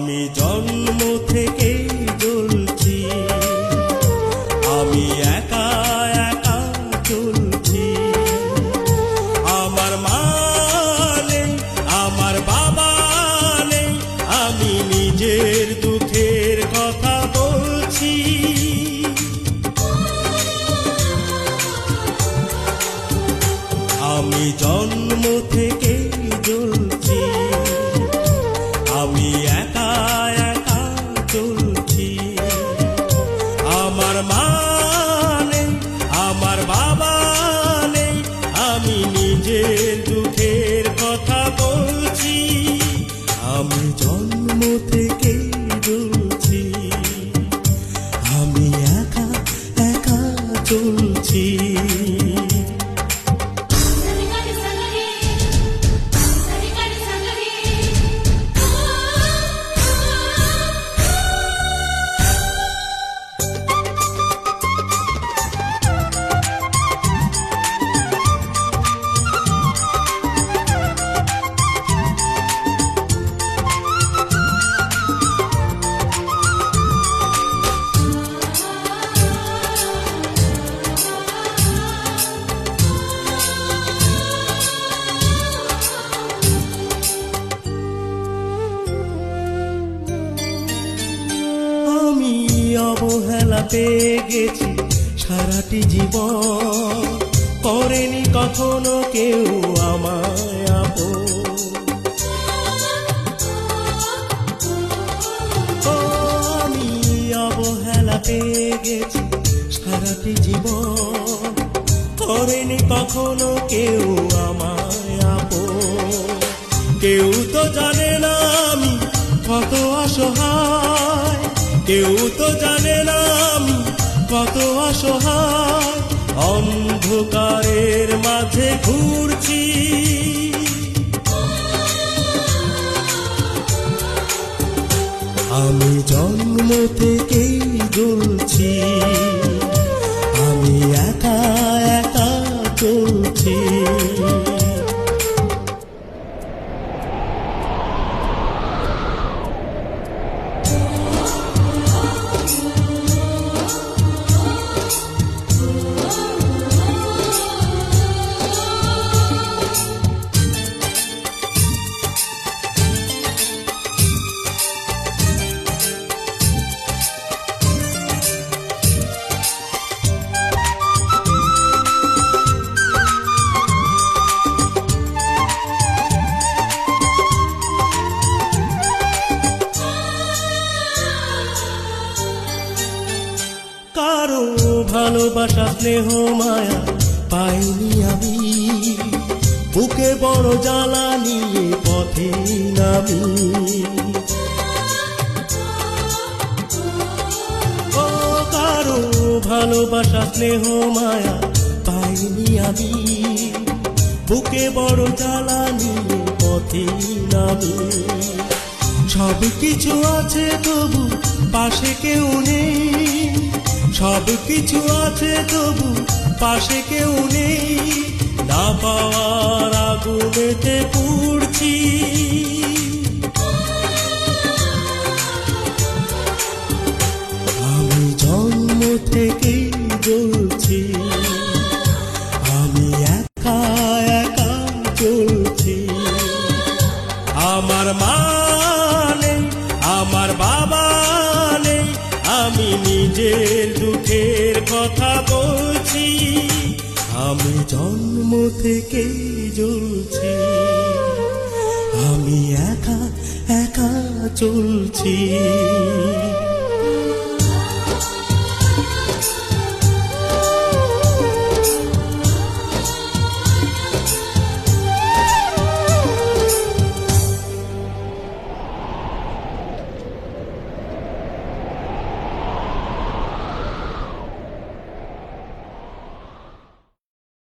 আমি জন্ম থেকে জ্বলছি, আমি একা একা চলছি। আমার মা নেই, আমার বাবা নেই, আমি নিজের দুঃখের কথা বলছি। আমি জন্ম থেকে জ্বলছি, আমি একা একা চলছি। আমার মা নেই, আমার বাবা নেই, আমি নিজের দুঃখের কথা বলছি। আমি জন্ম থেকে জ্বলছি, আমি একা একা চলছি। অবহেলা পেয়ে গেছি সারাটি জীবন, করেনি কখনো কেউ আমায় আপন। আমি অবহেলা পেয়ে গেছি সারাটি জীবন, করেনি কখনো কেউ আমায় আপন। কেউ তো জানে না আমি কত অসহায়, কেউ তো জানে না আমি কত অসহায়, অন্ধকারের মাঝে ঘুরছি। আমি জন্ম থেকেই জ্বলছি, আমি একা একা চলছি। কারো ভালোবাসা স্নেহ মায়া পাইনি আমি, বুকে বড় জ্বালা নিয়ে পথে নামি। ও কারো ভালোবাসা স্নেহ মায়া পাইনি আমি, বুকে বড় জ্বালা নিয়ে পথে নামি। সব কিছু আছে তবু পাশে কেউ নেই, সব কিছু আছে তবু পাশে কেউ নেই, না পাওয়ার আগুনেতে পুড়ছি। আমি জন্ম থেকেই জ্বলছি, আমি একা একা চলছি। আমার মা নেই, আমার বাবা নেই, আমি নিজের দুঃখের কথা বলছি। আমি জন্ম থেকে জ্বলছি, আমি একা একা চলছি।